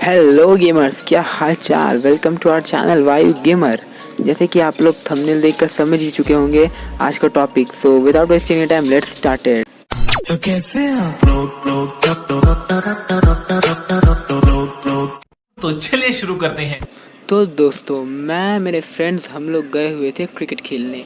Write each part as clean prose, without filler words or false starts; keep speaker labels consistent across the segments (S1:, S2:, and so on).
S1: Hello gamers, क्या हाल चाल। Welcome to our channel वायु गेमर। जैसे कि आप लोग थंबनेल देखकर समझ ही चुके होंगे आज का topic. So without wasting any time let's started.
S2: तो कैसे आप तो चलिए शुरू करते हैं।
S1: तो दोस्तों, मैं मेरे फ्रेंड्स हम लोग गए हुए थे क्रिकेट खेलने।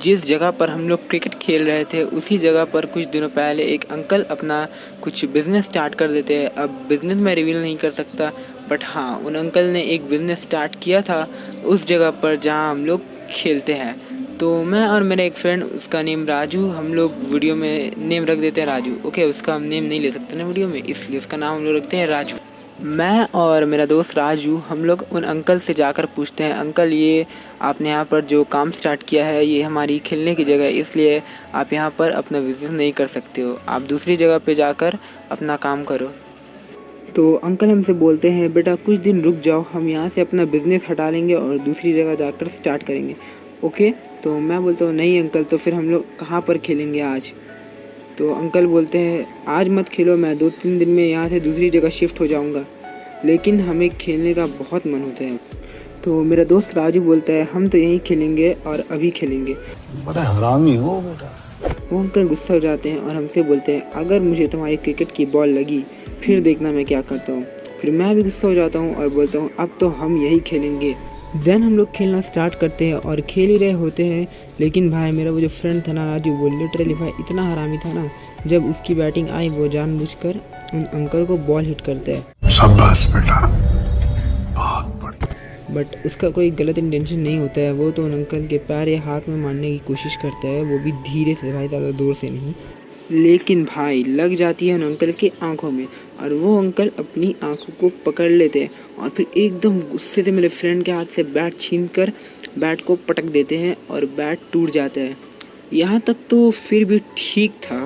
S1: जिस जगह पर हम लोग क्रिकेट खेल रहे थे उसी जगह पर कुछ दिनों पहले एक अंकल अपना कुछ बिज़नेस स्टार्ट कर देते हैं। अब बिज़नेस मैं रिवील नहीं कर सकता, बट हाँ, उन अंकल ने एक बिज़नेस स्टार्ट किया था उस जगह पर जहाँ हम लोग खेलते हैं। तो मैं और मेरा एक फ्रेंड, उसका नेम राजू, हम लोग वीडियो में नेम रख देते हैं राजू। ओके, उसका हम नेम नहीं ले सकते ना वीडियो में, इसलिए उसका नाम हम लोग रखते हैं राजू। मैं और मेरा दोस्त राजू हम लोग उन अंकल से जाकर पूछते हैं, अंकल ये आपने यहाँ पर जो काम स्टार्ट किया है ये हमारी खेलने की जगह है, इसलिए आप यहाँ पर अपना बिज़नेस नहीं कर सकते हो, आप दूसरी जगह पे जाकर अपना काम करो। तो अंकल हमसे बोलते हैं, बेटा कुछ दिन रुक जाओ, हम यहाँ से अपना बिज़नेस हटा लेंगे और दूसरी जगह जाकर स्टार्ट करेंगे। ओके, तो मैं बोलता हूँ नहीं अंकल, तो फिर हम लोग कहाँ पर खेलेंगे आज। तो अंकल बोलते हैं, आज मत खेलो, मैं 2-3 दिन में यहाँ से दूसरी जगह शिफ्ट हो जाऊँगा, लेकिन हमें खेलने का बहुत मन होता है। तो मेरा दोस्त राजू बोलता है, हम तो यहीं खेलेंगे और अभी खेलेंगे।
S3: बड़ा हरामी हो बेटा।
S1: वो अंकल गुस्सा हो जाते हैं और हमसे बोलते हैं, अगर मुझे तुम्हारी क्रिकेट की बॉल लगी फिर देखना मैं क्या करता हूँ। फिर मैं भी गुस्सा हो जाता हूँ और बोलता हूँ, अब तो हम यही खेलेंगे। देन हम लोग खेलना स्टार्ट करते हैं और खेल ही रहे होते हैं। लेकिन भाई मेरा वो जो फ्रेंड था ना राजू, वो लिटरली भाई इतना हरामी था ना, जब उसकी बैटिंग आई वो जानबूझकर उन अंकल को बॉल हिट करता है।
S3: शाबाश बेटा, बहुत बढ़िया।
S1: बट उसका कोई गलत इंटेंशन नहीं होता है, वो तो उन अंकल के पैर या हाथ में मारने की कोशिश करता है, वो भी धीरे से भाई, ज़्यादा दूर से नहीं। लेकिन भाई लग जाती है उन अंकल के आंखों में और वो अंकल अपनी आंखों को पकड़ लेते हैं और फिर एकदम गुस्से से मेरे फ्रेंड के हाथ से बैट छीनकर बैट को पटक देते हैं और बैट टूट जाता है। यहाँ तक तो फिर भी ठीक था,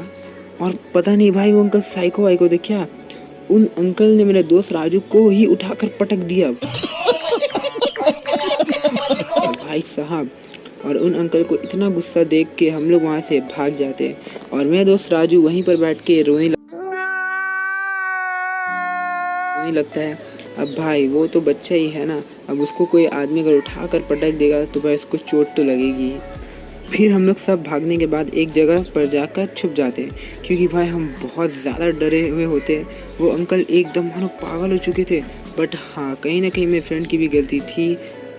S1: और पता नहीं भाई वो अंकल साइको वाइको थे क्या, उन अंकल ने मेरे दोस्त राजू को ही उठाकर पटक दिया भाई साहब। और उन अंकल को इतना गुस्सा देख के हम लोग वहाँ से भाग जाते हैं और मेरा दोस्त राजू वहीं पर बैठ के रोने लगता है। अब भाई वो तो बच्चा ही है ना, अब उसको कोई आदमी अगर उठा कर पटक देगा तो भाई उसको चोट तो लगेगी। फिर हम लोग सब भागने के बाद एक जगह पर जाकर छुप जाते हैं, क्योंकि भाई हम बहुत ज़्यादा डरे हुए होते हैं। वो अंकल एकदम मानो पागल हो चुके थे। बट हाँ, कहीं ना कहीं मेरे फ्रेंड की भी गलती थी,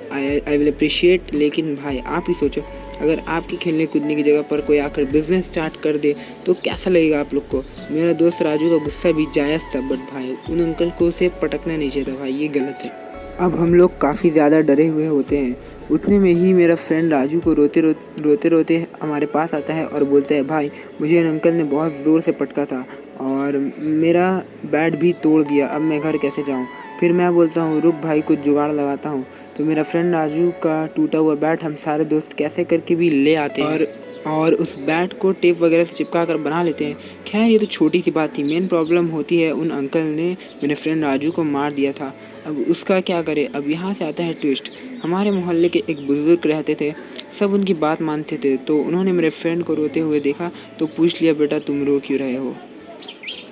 S1: आई विल अप्रिशिएट। लेकिन भाई आप ही सोचो, अगर आपकी खेलने कूदने की जगह पर कोई आकर बिजनेस स्टार्ट कर दे तो कैसा लगेगा आप लोग को। मेरा दोस्त राजू का गुस्सा भी जायज़ था, बट भाई उन अंकल को उसे पटकना नहीं चाहिए था भाई, ये गलत है। अब हम लोग काफ़ी ज़्यादा डरे हुए होते हैं, उतने में ही मेरा फ्रेंड राजू को रोते रोते हमारे पास आता है और बोलता है, भाई मुझे उन अंकल ने बहुत ज़ोर से पटका था और मेरा बैट भी तोड़ दिया, अब मैं घर कैसे जाऊँ। फिर मैं बोलता हूँ, रुक भाई कुछ जुगाड़ लगाता हूँ। तो मेरा फ्रेंड राजू का टूटा हुआ बैट हम सारे दोस्त कैसे करके भी ले आते हैं और उस बैट को टेप वगैरह से चिपका कर बना लेते हैं। खैर ये तो छोटी सी बात थी, मेन प्रॉब्लम होती है उन अंकल ने मेरे फ्रेंड राजू को मार दिया था। अब उसका क्या करे। अब यहाँ से आता है ट्विस्ट। हमारे मोहल्ले के एक बुज़ुर्ग रहते थे, सब उनकी बात मानते थे, तो उन्होंने मेरे फ्रेंड को रोते हुए देखा तो पूछ लिया, बेटा तुम रो क्यों रहे हो।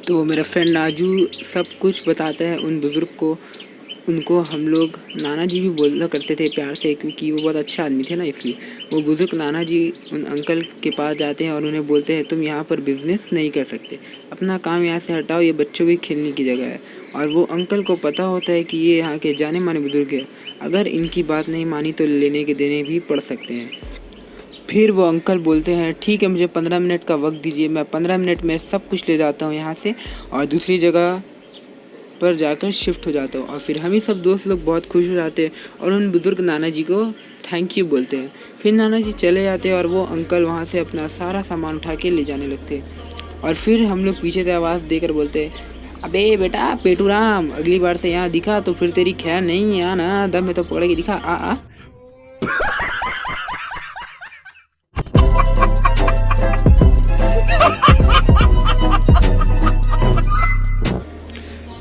S1: तो मेरा फ्रेंड राजू सब कुछ बताता है उन बुज़ुर्ग को। उनको हम लोग नाना जी भी बोला करते थे प्यार से, क्योंकि वो बहुत अच्छे आदमी थे ना, इसलिए वो बुज़ुर्ग नाना जी उन अंकल के पास जाते हैं और उन्हें बोलते हैं, तुम यहाँ पर बिज़नेस नहीं कर सकते, अपना काम यहाँ से हटाओ, ये बच्चों की खेलने की जगह है। और वो अंकल को पता होता है कि ये यहाँ के जाने माने बुज़ुर्ग हैं, अगर इनकी बात नहीं मानी तो लेने के देने भी पड़ सकते हैं। फिर वो अंकल बोलते हैं, ठीक है मुझे 15 मिनट का वक्त दीजिए, मैं 15 मिनट में सब कुछ ले जाता हूँ यहाँ से और दूसरी जगह पर जाकर शिफ्ट हो जाता हूँ। और फिर हम ही सब दोस्त लोग बहुत खुश हो जाते हैं और उन बुजुर्ग नाना जी को थैंक यू बोलते हैं। फिर नाना जी चले जाते हैं और वो अंकल वहाँ से अपना सारा सामान उठा के ले जाने लगते हैं। और फिर हम लोग पीछे से आवाज़ देकर बोलते हैं, अबे बेटा पेटू राम, अगली बार से यहाँ दिखा तो फिर तेरी खैर नहीं, यहाँ ना दम में तो पकड़ के दिखा, आ।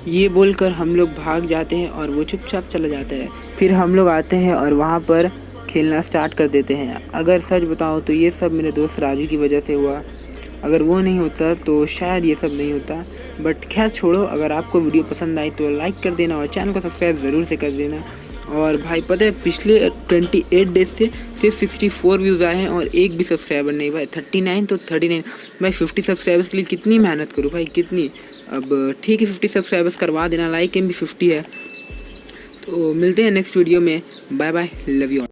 S1: ये बोलकर हम लोग भाग जाते हैं और वो चुपचाप चला जाता है। फिर हम लोग आते हैं और वहाँ पर खेलना स्टार्ट कर देते हैं। अगर सच बताऊँ तो ये सब मेरे दोस्त राजू की वजह से हुआ, अगर वो नहीं होता तो शायद ये सब नहीं होता। बट खैर छोड़ो, अगर आपको वीडियो पसंद आई तो लाइक कर देना और चैनल को सब्सक्राइब ज़रूर से कर देना। और भाई पता है पिछले 28 डेज से सिर्फ 64 व्यूज़ आए हैं और एक भी सब्सक्राइबर नहीं भाई। 39 तो 39 भाई, 50 सब्सक्राइबर्स के लिए कितनी मेहनत करूँ भाई, कितनी। अब ठीक है 50 सब्सक्राइबर्स करवा देना, लाइक एम भी 50 है। तो मिलते हैं नेक्स्ट वीडियो में, बाय बाय, लव यू।